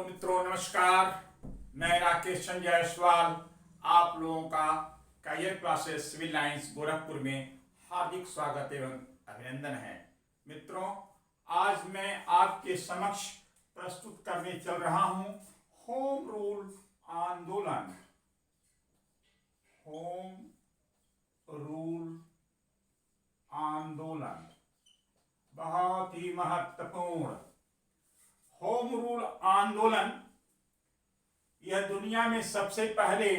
Hello मित्रों, नमस्कार। मैं राकेश चंद्र जायसवाल आप लोगों का career classes civil lines Gorakhpur में हार्दिक स्वागत एवं अभिनंदन है। मित्रों, आज मैं आपके समक्ष प्रस्तुत करने चल रहा हूं होम रूल आंदोलन। होम रूल आंदोलन बहुत ही महत्वपूर्ण। होम रूल आंदोलन यह दुनिया में सबसे पहले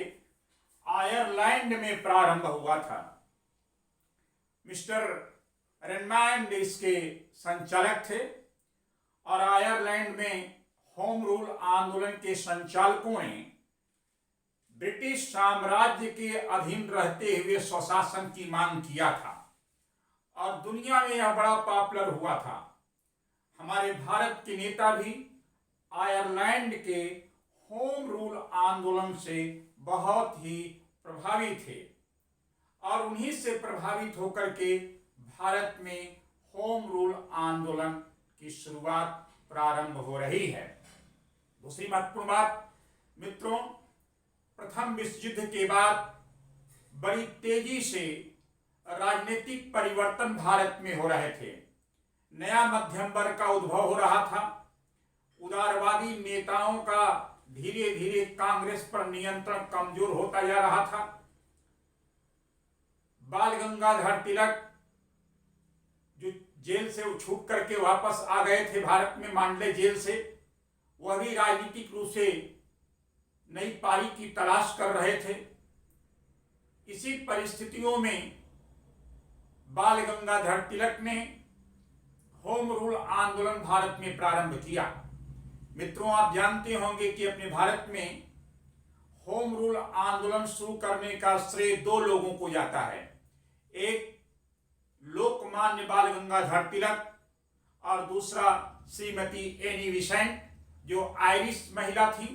आयरलैंड में प्रारंभ हुआ था। मिस्टर रेनमैंड इसके संचालक थे और आयरलैंड में होम रूल आंदोलन के संचालकों ने ब्रिटिश साम्राज्य के अधीन रहते हुए स्वशासन की मांग किया था और दुनिया में यह बड़ा पॉपुलर हुआ था। हमारे भारत के नेता भी आयरलैंड के होम रूल आंदोलन से बहुत ही प्रभावित थे और उन्हीं से प्रभावित होकर के भारत में होम रूल आंदोलन की शुरुआत प्रारंभ हो रही है। दूसरी महत्वपूर्ण बात मित्रों, प्रथम विश्व युद्ध के बाद बड़ी तेजी से राजनीतिक परिवर्तन भारत में हो रहे थे। नया मध्यम वर्ग का उद्भव हो रहा था। उदारवादी नेताओं का धीरे धीरे कांग्रेस पर नियंत्रण कमजोर होता जा रहा था। बाल गंगाधर तिलक जो जेल से छूट करके वापस आ गए थे भारत में मांडले जेल से, वह भी राजनीतिक रूप से नई पारी की तलाश कर रहे थे। इसी परिस्थितियों में बाल गंगाधर तिलक ने होम रूल आंदोलन भारत में प्रारंभ किया। मित्रों, आप जानते होंगे कि अपने भारत में होम रूल आंदोलन शुरू करने का श्रेय दो लोगों को जाता है। एक लोकमान्य बाल गंगाधर तिलक और दूसरा श्रीमती एनी बेसेंट जो आयरिश महिला थी।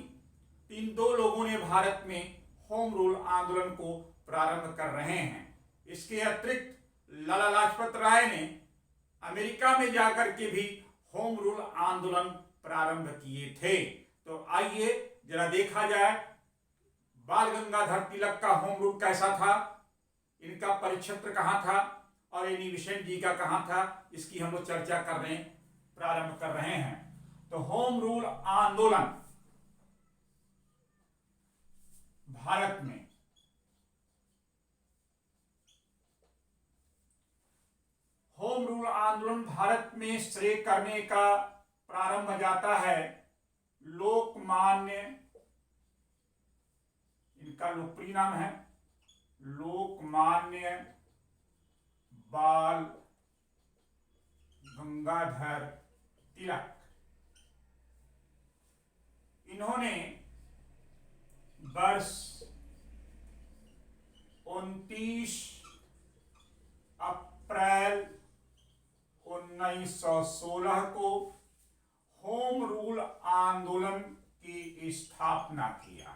इन दो लोगों ने भारत में होम रूल आंदोलन को प्रारंभ कर रहे हैं। इसके अतिरिक्त लाला लाजपत राय ने अमेरिका में जाकर के भी होम रूल आंदोलन प्रारंभ किए थे। तो आइए जरा देखा जाए बाल गंगाधर तिलक का होम रूल कैसा था, इनका परिक्षेत्र कहां था और एनी बेसेंट जी का कहां था, इसकी हम लोग चर्चा करने प्रारंभ कर रहे हैं। तो होम रूल आंदोलन भारत में होम रूल आंदोलन भारत में श्रेय करने का प्रारंभ जाता है लोकमान्य, इनका लोकप्रिय नाम है लोकमान्य बाल गंगाधर तिलक। इन्होंने वर्ष 29 अप्रैल 1916 को होम रूल आंदोलन की स्थापना किया।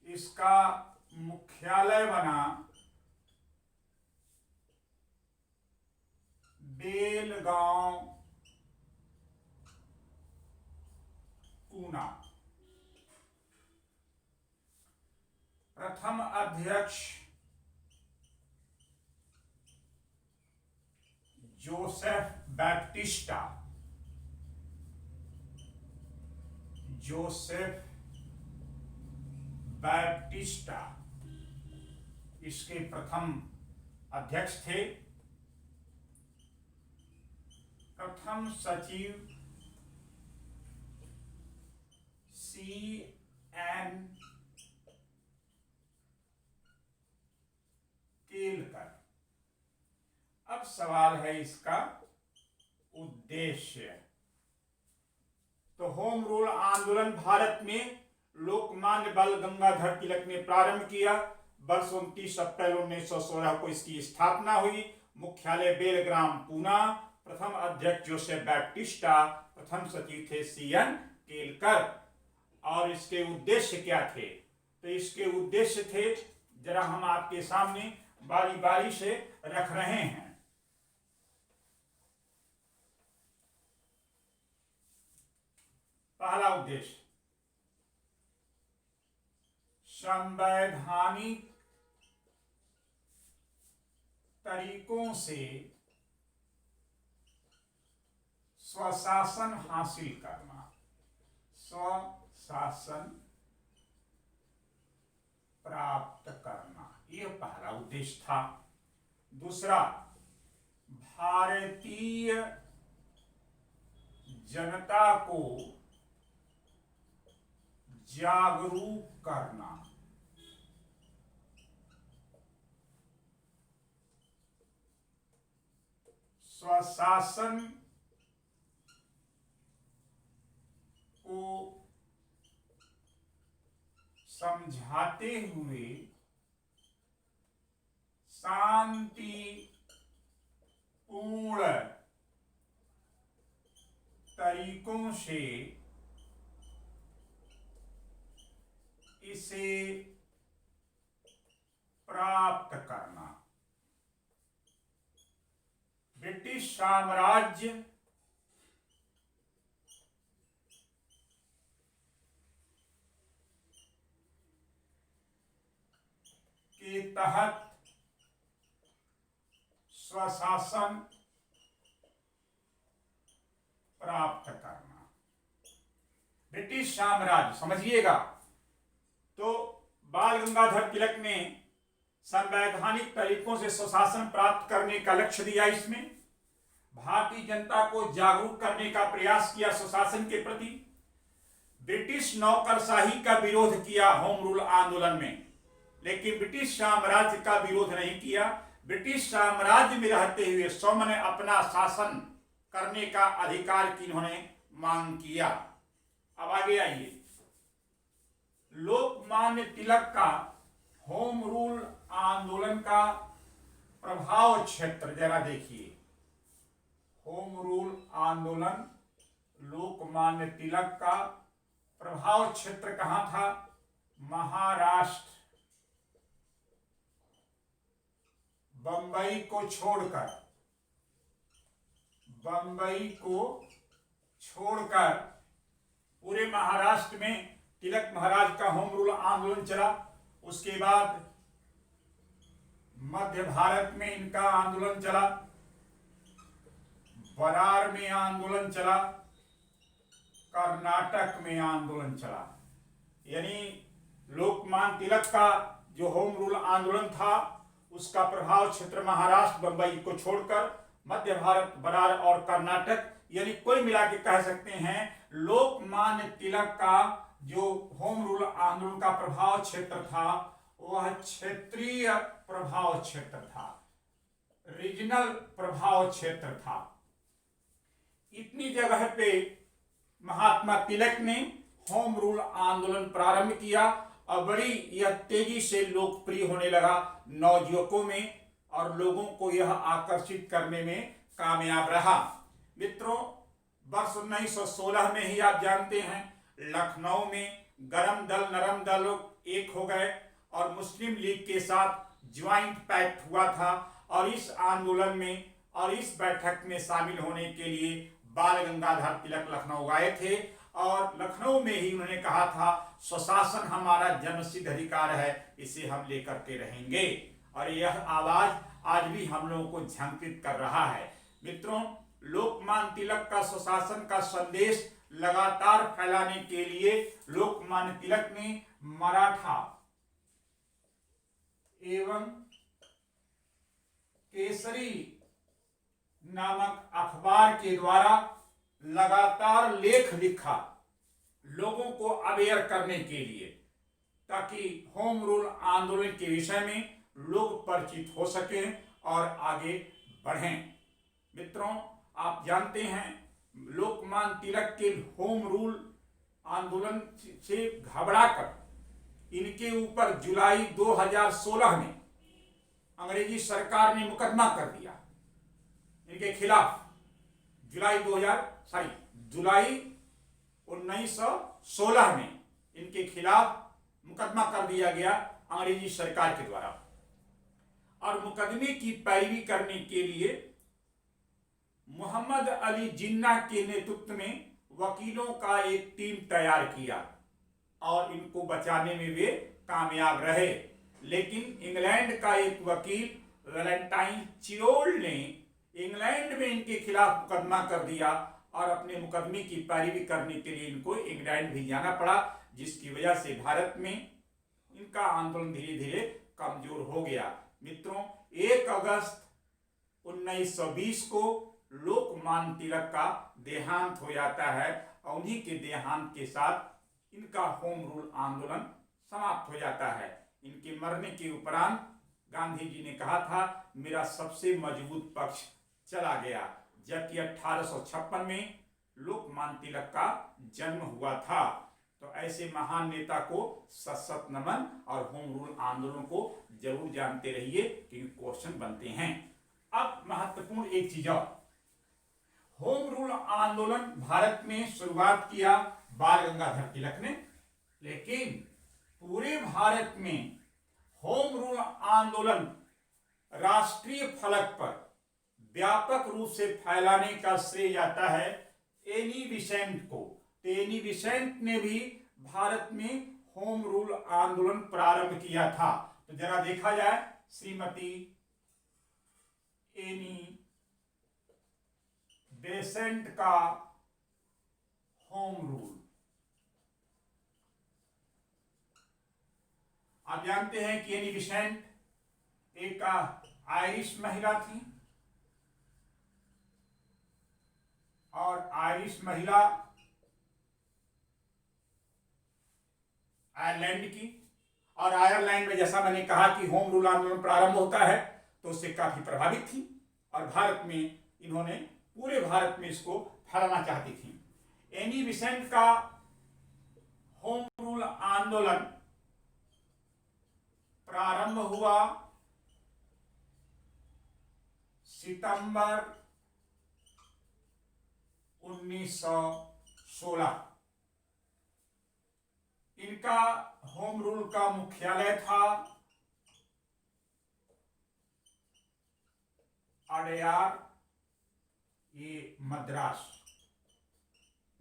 इसका मुख्यालय बना बेलगांव, पूना। प्रथम अध्यक्ष जोसेफ बैप्टिस्टा, जोसेफ बैप्टिस्टा इसके प्रथम अध्यक्ष थे। प्रथम सचिव CN केलकर। अब सवाल है इसका उद्देश्य। तो होम रूल आंदोलन भारत में लोकमान्य बाल गंगाधर तिलक ने प्रारंभ किया। वर्ष 29 अप्रैल 1916 को इसकी स्थापना हुई। मुख्यालय बेलग्राम, पूना। प्रथम अध्यक्ष जोसेफ बैप्टिस्टा, प्रथम सचिव थे CN केलकर। और इसके उद्देश्य क्या थे? तो इसके उद्देश्य थे, जरा हम आपके सामने बारी बारी से रख रहे हैं। पहला उद्देश्य संवैधानिक तरीकों से स्वशासन हासिल करना, स्वशासन प्राप्त करना, यह पहला उद्देश्य था। दूसरा, भारतीय जनता को जागरूक करना, स्वशासन को समझाते हुए शांतिपूर्ण तरीकों से इसे प्राप्त करना। ब्रिटिश साम्राज्य के तहत स्वशासन प्राप्त करना। ब्रिटिश साम्राज्य समझिएगा, तो बाल गंगाधर तिलक ने संवैधानिक तरीकों से स्वशासन प्राप्त करने का लक्ष्य दिया। इसमें भारतीय जनता को जागरूक करने का प्रयास किया स्वशासन के प्रति। ब्रिटिश नौकरशाही का विरोध किया होम रूल आंदोलन में, लेकिन ब्रिटिश साम्राज्य का विरोध नहीं किया। ब्रिटिश साम्राज्य में रहते हुए स्वयं ने अपना शासन करने का अधिकार की इन्होंने मांग किया। अब आगे आइए, लोकमान्य तिलक का होम रूल आंदोलन का प्रभाव क्षेत्र जरा देखिए। होम रूल आंदोलन लोकमान्य तिलक का प्रभाव क्षेत्र कहां था? महाराष्ट्र, बंबई को छोड़कर पूरे महाराष्ट्र में तिलक महाराज का होम रूल आंदोलन चला। उसके बाद मध्य भारत में इनका आंदोलन चला, बरार में आंदोलन चला, कर्नाटक में आंदोलन चला। यानी लोकमान्य तिलक का जो होम रूल आंदोलन था उसका प्रभाव क्षेत्र महाराष्ट्र, बंबई को छोड़कर मध्य भारत, बरार और कर्नाटक, यानी कोई मिला के कह सकते हैं लोकमान्य तिलक का जो होम रूल आंदोलन का प्रभाव क्षेत्र था वह क्षेत्रीय प्रभाव क्षेत्र था, रीजनल प्रभाव क्षेत्र था। इतनी जगह पे महात्मा तिलक ने होम रूल आंदोलन प्रारंभ किया और बड़ी यह तेजी से लोकप्रिय होने लगा नवयुवकों में और लोगों को यह आकर्षित करने में कामयाब रहा। मित्रों, वर्ष 1916 में ही आप जानते हैं लखनऊ में गरम दल नरम दल एक हो गए और मुस्लिम लीग के साथ ज्वाइंट पैक्ट हुआ था और इस आंदोलन में और इस बैठक में शामिल होने के लिए बाल गंगाधर तिलक लखनऊ आए थे और लखनऊ में ही उन्होंने कहा था स्वशासन हमारा जन्मसिद्ध अधिकार है, इसे हम लेकर के रहेंगे। और यह आवाज आज भी हम लोगों को झंकृत कर रहा है। मित्रों, लोकमान्य तिलक का स्वशासन का संदेश लगातार फैलाने के लिए लोकमान्य तिलक ने मराठा एवं केसरी नामक अखबार के द्वारा लगातार लेख लिखा लोगों को अवेयर करने के लिए, ताकि होम रूल आंदोलन के विषय में लोग परिचित हो सकें और आगे बढ़ें। मित्रों, आप जानते हैं लोकमान्य तिलक के होम रूल आंदोलन से घबराकर इनके ऊपर जुलाई 2016 में अंग्रेजी सरकार ने मुकदमा कर दिया इनके खिलाफ। जुलाई 1916 में इनके खिलाफ मुकदमा कर दिया गया अंग्रेजी सरकार के द्वारा और मुकदमे की पैरवी करने के लिए मोहम्मद अली जिन्ना के नेतृत्व में वकीलों का एक टीम तैयार किया और इनको बचाने में वे कामयाब रहे। लेकिन इंग्लैंड का एक वकील वैलेंटाइन चिरोल ने इंग्लैंड में इनके खिलाफ मुकदमा कर दिया और अपने मुकदमे की पैरवी करने के लिए इनको इंग्लैंड भी जाना पड़ा, जिसकी वजह से भारत में इनका आंदोलन धीरे धीरे कमजोर हो गया। मित्रों, 1 अगस्त 1920 को लोकमान्य तिलक का देहांत हो जाता है और उन्हीं के देहांत के साथ इनका होम रूल आंदोलन समाप्त हो जाता है। इनके मरने के उपरांत गांधी जी ने कहा था, मेरा सबसे मजबूत पक्ष चला गया, जबकि 1856 में लोकमान्य तिलक का जन्म हुआ था। तो ऐसे महान नेता को सशक्त नमन और होम रूल आंदोलन को जरूर जानते रहिए क्योंकि क्वेश्चन बनते हैं। अब महत्वपूर्ण एक चीज और, होम रूल आंदोलन भारत में शुरुआत किया बाल गंगाधर तिलक ने, लेकिन पूरे भारत में होम रूल आंदोलन राष्ट्रीय फलक पर व्यापक रूप से फैलाने का श्रेय जाता है एनी बिसेंट को। तो एनी बिसेंट ने भी भारत में होम रूल आंदोलन प्रारंभ किया था। तो जरा देखा जाए, श्रीमती एनी बेसेंट का होम रूल। आप जानते हैं कि एनी बेसेंट एक आयरिश महिला थी और आयरिश महिला आयरलैंड की, और आयरलैंड में जैसा मैंने कहा कि होम रूल आंदोलन प्रारंभ होता है तो उससे काफी प्रभावित थी और भारत में इन्होंने पूरे भारत में इसको फैलाना चाहती थी। एनी बेसेंट का होम रूल आंदोलन प्रारंभ हुआ सितंबर 1916। इनका होम रूल का मुख्यालय था अडयार, ये मद्रास,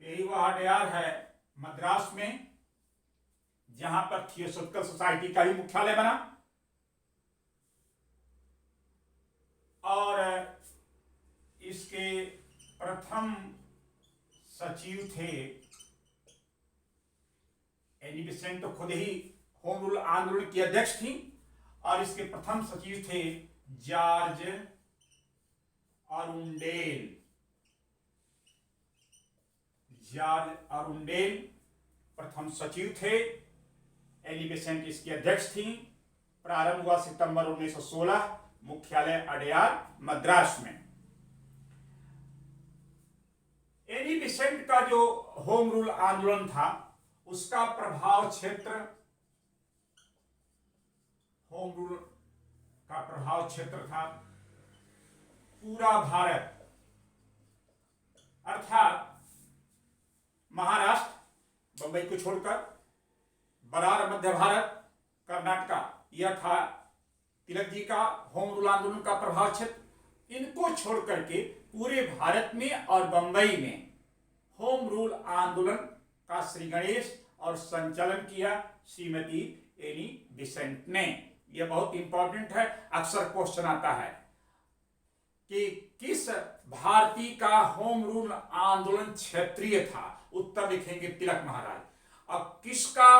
यही वह अडयार है मद्रास में जहां पर थियोसॉफिकल सोसाइटी का भी मुख्यालय बना। और इसके प्रथम सचिव थे, एनी बेसेंट तो खुद ही होम रूल आंदोलन की अध्यक्ष थी, और इसके प्रथम सचिव थे जॉर्ज अरुंडेल। जॉर्ज अरुंडेल प्रथम सचिव थे, एनी बेसेंट इसकी अध्यक्ष थी। प्रारंभ हुआ सितंबर 1916, मुख्यालय अडयार मद्रास में। एनी बेसेंट का जो होम रूल आंदोलन था उसका प्रभाव क्षेत्र, होम रूल का प्रभाव क्षेत्र था पूरा भारत, अर्थात महाराष्ट्र, बंबई को छोड़कर बरार मध्य भारत, कर्नाटका, यह था तिलक जी का होम रूल आंदोलन का प्रभाव क्षेत्र। इनको छोड़ करके पूरे भारत में और बंबई में होम रूल आंदोलन का श्री गणेश और संचालन किया श्रीमती एनी बेसेंट ने। यह बहुत इंपॉर्टेंट है, अक्सर क्वेश्चन आता है कि किस भारतीय का होम रूल आंदोलन क्षेत्रीय था। उत्तर लिखेंगे तिलक महाराज। अब किसका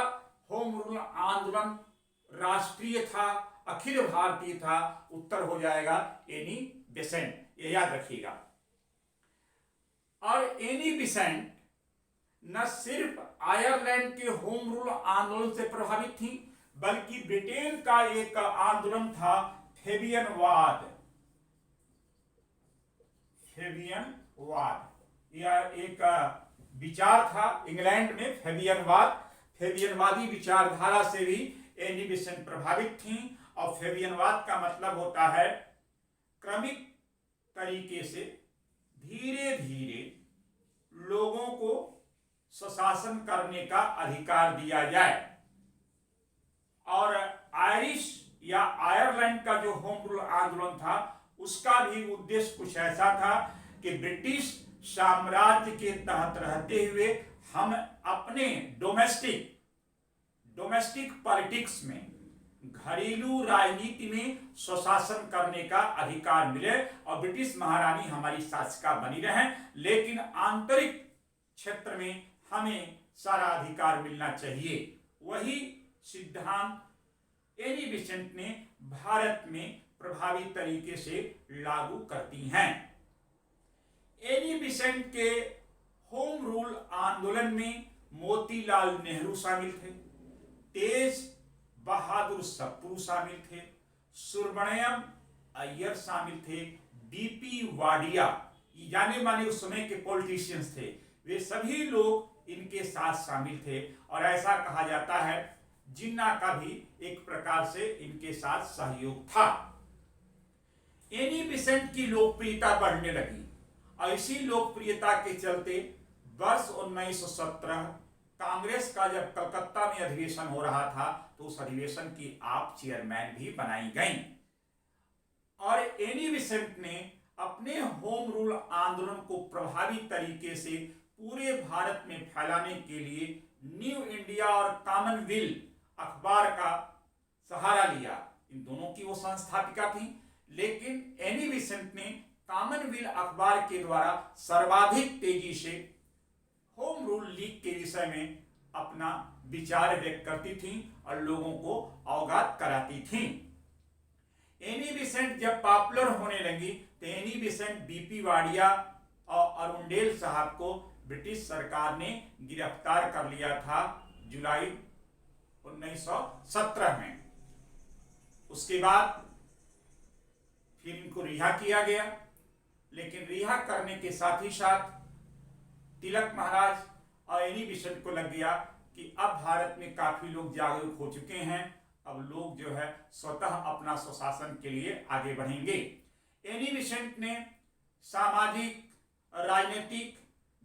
होम रूल आंदोलन राष्ट्रीय था, अखिल भारतीय था? उत्तर हो जाएगा एनी बेसेंट, ये याद रखिएगा। और एनी बेसेंट न सिर्फ आयरलैंड के होम रूल आंदोलन से प्रभावित थी, बल्कि ब्रिटेन का एक आंदोलन था फेबियनवाद। फेबियनवाद यह एक विचार था इंग्लैंड में, फेबियनवाद। फेबियनवादी विचारधारा से भी एनी बेसेंट प्रभावित थी। और फेबियनवाद का मतलब होता है क्रमिक तरीके से धीरे धीरे लोगों को स्वशासन करने का अधिकार दिया जाए। और आयरिश या आयरलैंड का जो होम रूल आंदोलन था उसका भी उद्देश्य कुछ ऐसा था कि ब्रिटिश साम्राज्य के तहत रहते हुए हम अपने डोमेस्टिक पॉलिटिक्स में, घरेलू राजनीति में स्वशासन करने का अधिकार मिले और ब्रिटिश महारानी हमारी शासिका बनी रहे, लेकिन आंतरिक क्षेत्र में हमें सारा अधिकार मिलना चाहिए। वही सिद्धांत एनी बेसेंट ने भारत में प्रभावी तरीके से लागू करती हैं। एनी बेसेंट के होम रूल आंदोलन में मोतीलाल नेहरू शामिल थे, तेज बहादुर सप्रू शामिल थे, सुब्रमण्यम अय्यर शामिल थे, बीपी वाडिया, जाने माने उस समय के पॉलिटिशियंस थे, वे सभी लोग इनके साथ शामिल थे। और ऐसा कहा जाता है जिन्ना का भी एक प्रकार से इनके साथ सहयोग था। एनी बेसेंट की लोकप्रियता बढ़ने लगी और इसी लोकप्रियता के चलते वर्ष 1917 कांग्रेस का जब कलकत्ता में अधिवेशन हो रहा था तो उस अधिवेशन की आप चेयरमैन भी बनाई गई और एनी बेसेंट ने अपने होम रूल आंदोलन को प्रभावी तरीके से पूरे भारत में फैलाने के लिए न्यू इंडिया और कॉमनवेल्थ अखबार का सहारा लिया। इन दोनों की वो संस्थापिका थी, लेकिन एनी बेसेंट ने कॉमनवेल्थ अखबार के द्वारा सर्वाधिक तेजी से होम रूल लीग के विषय में अपना विचार व्यक्त करती थी और लोगों को अवगत कराती थी। एनी बेसेंट जब पॉपुलर होने लगी तो एनी बेसेंट, बीपी वाडिया और अरुंडेल साहब को ब्रिटिश सरकार ने गिरफ्तार कर लिया था जुलाई 1917 में। उसके बाद फिर इनको रिहा किया गया, लेकिन रिहा करने के साथ ही साथ तिलक महाराज और एनी बेसेंट को लग गया कि अब भारत में काफी लोग जागरूक हो चुके हैं, अब लोग जो है स्वतः अपना स्वशासन के लिए आगे बढ़ेंगे। एनी बेसेंट ने सामाजिक, राजनीतिक,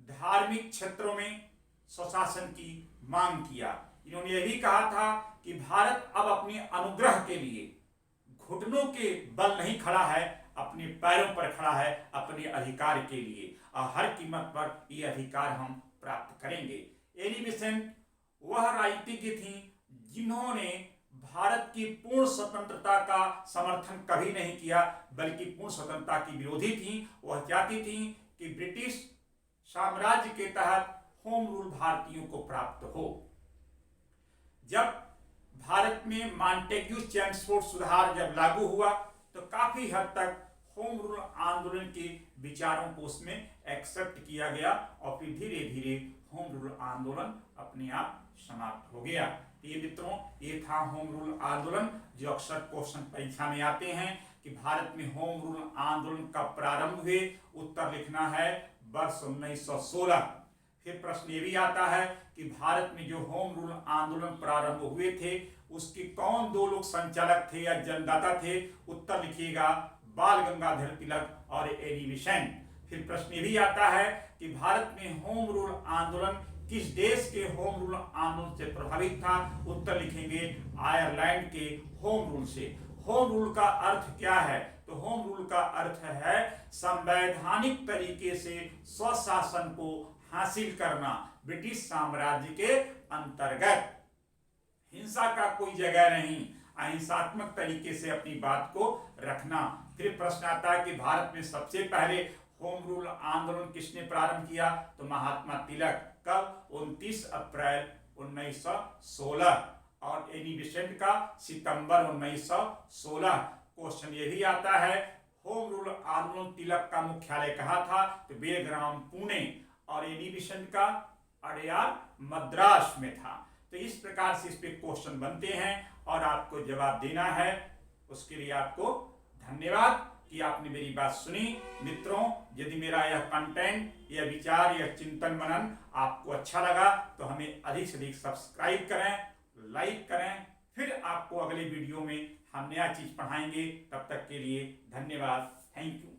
धार्मिक क्षेत्रों में स्वशासन की मांग किया। इन्होंने यह भी कहा था कि भारत अब अपने अनुग्रह के लिए घुटनों के बल नहीं खड़ा है, अपने पैरों पर खड़ा है अपने अधिकार के लिए, और हर कीमत पर यह अधिकार हम प्राप्त करेंगे। एनी बेसेंट वह राजनीतिज्ञ थी जिन्होंने भारत की पूर्ण स्वतंत्रता का समर्थन कभी नहीं किया, बल्कि पूर्ण स्वतंत्रता की विरोधी थी। वह चाहती थी कि ब्रिटिश साम्राज्य के तहत होम रूल भारतीयों को प्राप्त हो। जब भारत में मॉन्टेग्यू चैम्सफोर्ड सुधार जब लागू हुआ तो काफी हद तक होम रूल आंदोलन के विचारों को उसमें एक्सेप्ट किया गया और फिर धीरे धीरे होम रूल आंदोलन अपने आप समाप्त हो गया। ये मित्रों, ये था होम रूल आंदोलन, जो अक्सर क्वेश्चन परीक्षा में आते हैं कि भारत में होम रूल आंदोलन कब प्रारंभ हुए। उत्तर लिखना है वर्ष 1916। फिर प्रश्न ये भी आता है कि भारत में जो होम रूल आंदोलन प्रारंभ हुए थे उसके कौन दो लोग संचालक थे या जन्मदाता थे। उत्तर लिखिएगा बाल गंगाधर तिलक और एनी बेसेंट। फिर प्रश्न ये भी आता है कि भारत में होम रूल आंदोलन किस देश के होम रूल आंदोलन से प्रभावित था। उत्तर लिखेंगे आयरलैंड के होम रूल से। होम रूल का अर्थ क्या है? तो होम रूल का अर्थ है संवैधानिक तरीके से स्वशासन को हासिल करना ब्रिटिश साम्राज्य के अंतर्गत। हिंसा का कोई जगह नहीं, अहिंसात्मक तरीके से अपनी बात को रखना। फिर प्रश्न आता है कि भारत में सबसे पहले होम रूल आंदोलन किसने प्रारंभ किया? तो महात्मा तिलक। कब? 29 अप्रैल 1916 और एनी बेसेंट का सितंबर 1916। क्वेश्चन ये भी आता है होम रूल आंदोलन तिलक का मुख्यालय कहाँ था? तो बेलग्राम पुणे, और एनी बेसेंट का अडयार मद्रास में था। तो इस प्रकार से इस पे क्वेश्चन बनते हैं और आपको जवाब देना है। उसके लिए आपको धन्यवाद कि आपने मेरी बात सुनी। मित्रों, यदि मेरा यह कंटेंट, यह विचार, यह चिंतन मनन आपको अच्छा लगा तो हमें अधिक से अधिक सब्सक्राइब करें, लाइक करें। फिर आपको अगले वीडियो में हम नया चीज पढ़ाएंगे। तब तक के लिए धन्यवाद। Thank you.